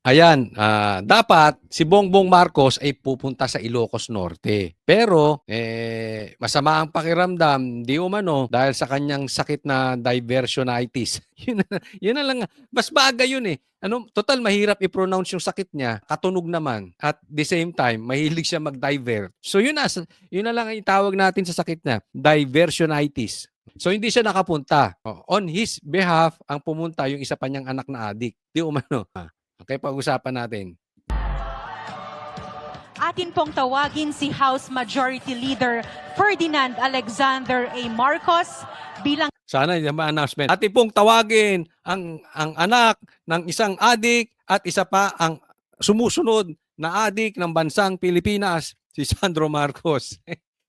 Ayan, dapat si Bongbong Marcos ay pupunta sa Ilocos Norte. Pero masama ang pakiramdam, di umano, dahil sa kanyang sakit na divertionitis. Yun na lang. Mas bagay yun eh. Total mahirap i-pronounce yung sakit niya, katunog naman. At the same time, mahilig siya mag-divert. So yun na lang ang itawag natin sa sakit niya, divertionitis. So hindi siya nakapunta. On his behalf, ang pumunta yung isa pa niyang anak na adik. Di umano. Okay, pag-usapan natin. Atin pong tawagin si House Majority Leader Ferdinand Alexander A. Marcos bilang Sana yung announcement. Atin pong tawagin ang anak ng isang adik at isa pa ang sumusunod na adik ng bansang Pilipinas, si Sandro Marcos.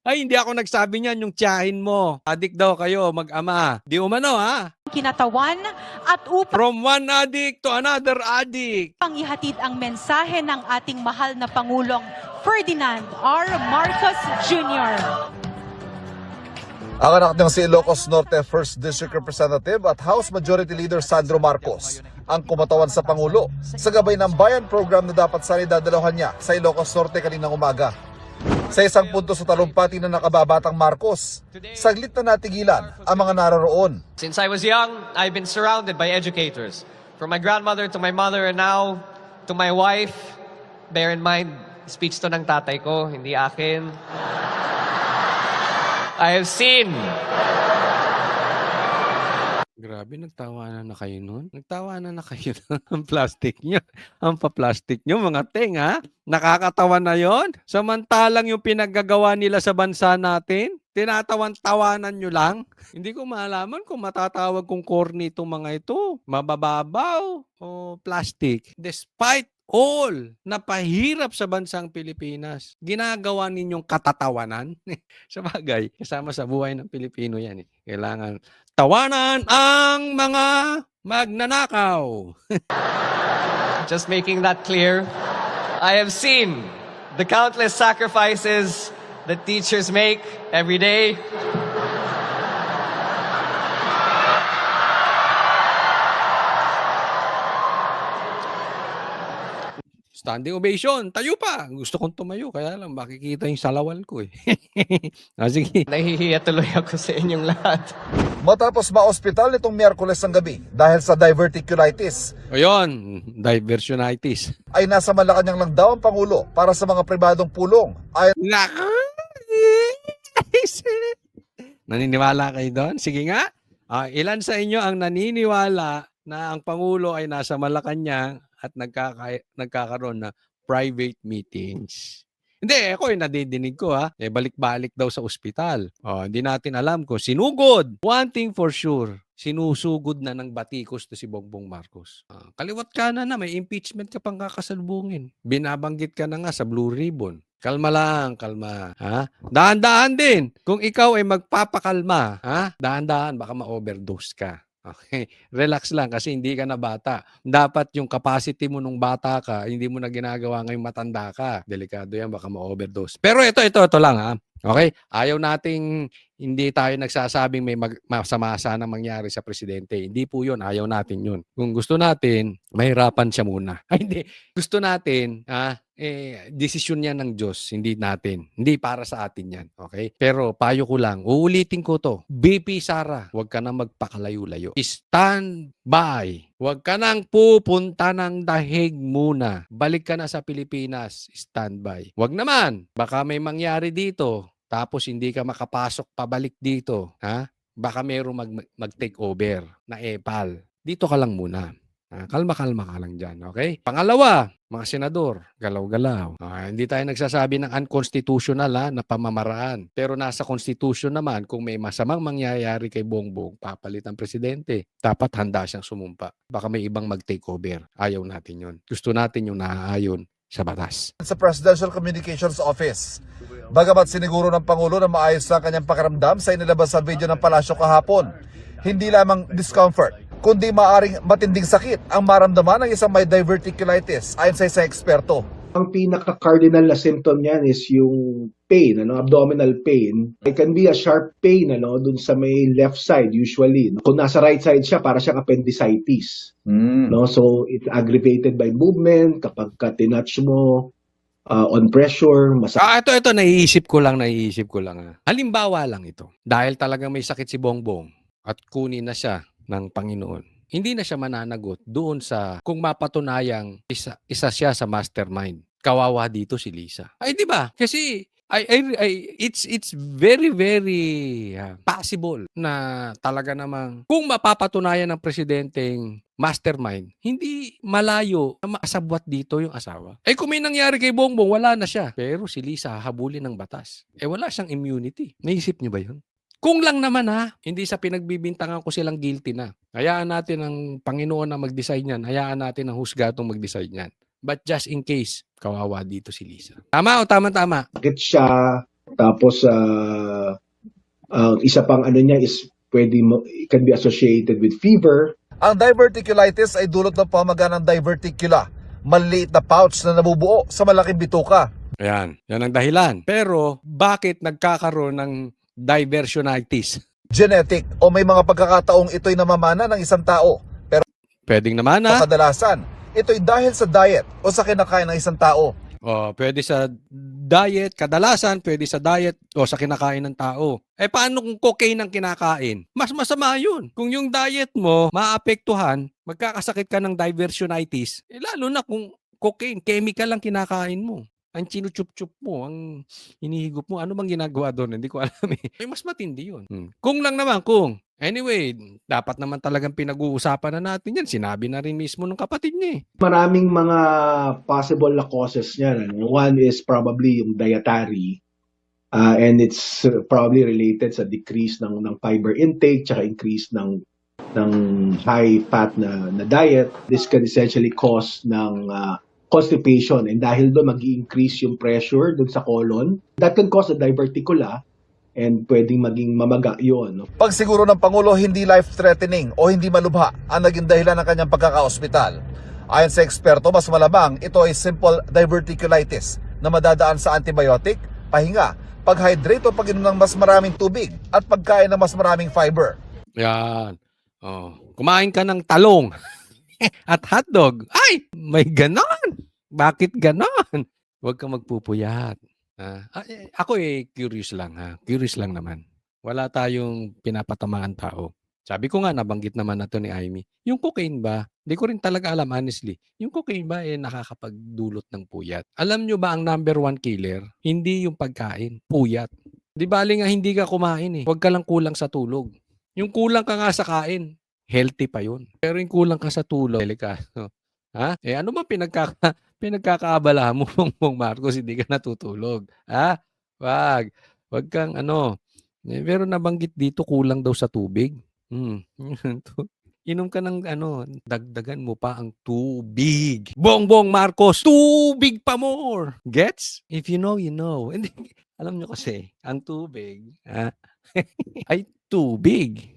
Ay, hindi ako nagsabi niyan, yung tiyahin mo. Adik daw kayo, mag-ama. Di umano, ha? kinatawan at upang From one addict to another addict. ihatid ang mensahe ng ating mahal na Pangulong Ferdinand R. Marcos Jr. Ang anak niyang si Ilocos Norte 1st District Representative at House Majority Leader Sandro Marcos ang kumatawan sa Pangulo sa gabay ng Bayan Program na dapat sana idadalahan niya sa Ilocos Norte kaninang umaga. Sa isang punto sa talumpati na nakababatang Marcos, saglit na natigilan ang mga naroroon. Since I was young, I've been surrounded by educators. From my grandmother to my mother and now to my wife. Bear in mind, speech to ng tatay ko, hindi akin. I have seen. Grabe, nagtawanan na kayo nun. Nagtawanan na kayo ng plastic nyo. Ang pa-plastic nyo, mga ting, ha? Nakakatawa na yon. Samantalang yung pinaggagawa nila sa bansa natin, tinatawan-tawanan nyo lang. Hindi ko malaman kung matatawag kong corny itong mga ito. Mabababaw o plastic. Despite all na pahirap sa bansang Pilipinas, ginagawa ninyong katatawanan. Sa bagay, kasama sa buhay ng Pilipino yan. Kailangan tawanan ang mga magnanakaw. Just making that clear. I have seen the countless sacrifices that teachers make every day. Standing ovation, tayo pa. Gusto kong tumayo, kaya lang makikita yung salawal ko eh. Sige. Nahihiya tuloy ako sa inyong lahat. Matapos ma-ospital nitong Miyerkules ng gabi dahil sa diverticulitis, O yun, divertionitis. ay nasa Malacanang lang daw ang Pangulo para sa mga pribadong pulong. Ayon Naniniwala kayo doon? Sige nga. Ilan sa inyo ang naniniwala na ang Pangulo ay nasa Malacanang at nagkakaroon na private meetings? Hindi, ako nadidinig ko balik-balik daw sa ospital. Hindi natin alam kung sinugod. One thing for sure, sinusugod na ng batikos to si Bongbong Marcos. Kaliwat kanan na, may impeachment ka pang kakasalubungin. Binabanggit ka na nga sa Blue Ribbon. Kalma lang, kalma. Ha? Dahan-dahan din. Kung ikaw ay magpapakalma, dahan-dahan, baka ma-overdose ka. Okay, relax lang kasi hindi ka na bata. Dapat yung capacity mo nung bata ka, hindi mo na ginagawa ngayong matanda ka. Delikado yan, baka ma-overdose. Pero ito lang ha. Okay? Ayaw nating, hindi tayo nagsasabing may masama sana mangyari sa presidente. Hindi po yun, ayaw natin yun. Kung gusto natin, mahirapan siya muna. Ay, hindi. Gusto natin, desisyon yan ng Diyos, hindi natin. Hindi para sa atin yan. Okay? Pero payo ko lang, uulitin ko to. BP Sara, huwag ka na magpakalayo-layo. Stand by. Huwag ka nang pupunta ng dahig muna. Balik ka na sa Pilipinas. Stand by. Huwag naman. Baka may mangyari dito. Tapos hindi ka makapasok pabalik dito. Baka mayroong mag-take over na epal. Dito ka lang muna. Kalma-kalma ka lang dyan, okay? Pangalawa, mga senador, galaw-galaw. Hindi tayo nagsasabi ng unconstitutional na pamamaraan. Pero nasa constitution naman, kung may masamang mangyayari kay Bongbong, papalit ang presidente. Dapat handa siyang sumumpa. Baka may ibang mag-take over. Ayaw natin yun. Gusto natin yung naaayon sa batas. sa Presidential Communications Office. Bagamat siniguro ng Pangulo na maayos ang kanyang pakiramdam sa inilabas sa video ng palasyo kahapon, hindi lamang discomfort, kundi maaring matinding sakit ang maramdaman ng isang may diverticulitis ayon sa isang eksperto. Ang pinaka-cardinal na symptom niyan is yung pain, abdominal pain. It can be a sharp pain, dun sa may left side usually. Kung nasa right side siya, para siyang appendicitis. So, it's aggravated by movement. Kapag tinouch mo on pressure, Ito, naiisip ko lang. Halimbawa lang ito. Dahil talaga may sakit si Bongbong at kunin na siya ng Panginoon. Hindi na siya mananagot doon sa kung mapatunayang isa siya sa mastermind. Kawawa dito si Lisa. Ay, di ba? Kasi it's very possible na talaga namang kung mapapatunayan ng presidenteng mastermind, hindi malayo na makasabwat dito yung asawa. Eh kung may nangyari kay Bongbong, wala na siya. Pero si Lisa habulin ng batas. Eh wala siyang immunity. Naisip niyo ba yun? Kung lang naman hindi sa pinagbibintangan ko silang guilty na. Hayaan natin ang Panginoon na mag-decide niyan. Hayaan natin ang husgatong mag-decide niyan. But just in case, kawawa dito si Lisa. Tama o tama-tama? sakit siya. Tapos, isa pang niya is it can be associated with fever. Ang diverticulitis ay dulot ng pamaga ng diverticula, maliit na pouch na nabubuo sa malaking bituka. Ayan, yan ang dahilan. Pero, bakit nagkakaroon ng diversionitis? Genetic o may mga pagkakataong ito'y namamana ng isang tao. Pero Pwedeng naman kadalasan, ito'y dahil sa diet o sa kinakain ng isang tao. pwede sa diet, kadalasan pwede sa diet o sa kinakain ng tao. Eh paano kung cocaine ang kinakain? Mas masama yun. Kung yung diet mo maapektuhan, magkakasakit ka ng diversionitis, lalo na kung cocaine, chemical ang kinakain mo. Ang chinuchup-chup mo, ang hinihigop mo, ano bang ginagawa doon? Hindi ko alam eh. Mas matindi yun. Kung lang naman, anyway, dapat naman talagang pinag-uusapan na natin yan. Sinabi na rin mismo ng kapatid niya eh. Maraming mga possible na causes niyan. One is probably yung dietary. And it's probably related sa decrease ng fiber intake tsaka increase ng high fat na diet. This can essentially cause ng constipation, and dahil doon mag-increase yung pressure doon sa colon, that can cause a diverticula and pwedeng maging mamaga yun. Pag siguro ng Pangulo hindi life-threatening o hindi malubha ang naging dahilan ng kanyang pagkaka-ospital. Ayon sa eksperto, mas malamang ito ay simple diverticulitis na madadaan sa antibiotic, pahinga, pag-hydrate o pag-inom ng mas maraming tubig at pagkain ng mas maraming fiber. Yan. Kumain ka ng talong at hotdog. Ay, may ganon. Bakit ganon? Huwag kang magpupuyat. Ako curious lang Curious lang naman. Wala tayong pinapatamaan tao. Sabi ko nga, nabanggit naman na to ni Aimee. Yung cocaine ba? Hindi ko rin talaga alam honestly. Yung cocaine ba nakakapagdulot ng puyat? Alam nyo ba ang number 1 killer? Hindi yung pagkain, puyat. Di bali nga hindi ka kumain eh. Huwag ka lang kulang sa tulog. Yung kulang ka nga sa kain, healthy pa yun. Pero yung kulang ka sa tulog, delikado. Ano ba pinagkakaabala mo, Bongbong Marcos, hindi ka natutulog? Wag kang pero nabanggit dito kulang daw sa tubig. Inom ka ng dagdagan mo pa ang tubig. Bongbong Marcos, tubig pa more. Gets? If you know, you know. Hindi, alam nyo kasi, ang tubig ay tubig.